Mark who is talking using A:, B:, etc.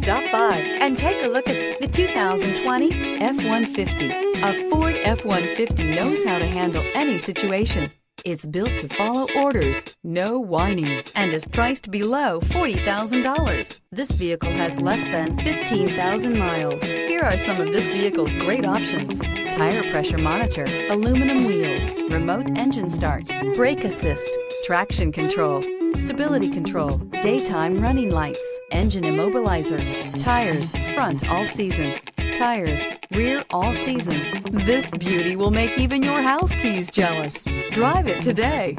A: Stop by and take a look at the 2020 F-150. A Ford F-150 knows how to handle any situation. It's built to follow orders, no whining, and is priced below $40,000. This vehicle has less than 15,000 miles. Here are some of this vehicle's great options: tire pressure monitor, aluminum wheels, remote engine start, brake assist, traction control, stability control, daytime running lights, engine immobilizer, tires front all season, tires rear all season. This beauty will make even your house keys jealous. Drive it today.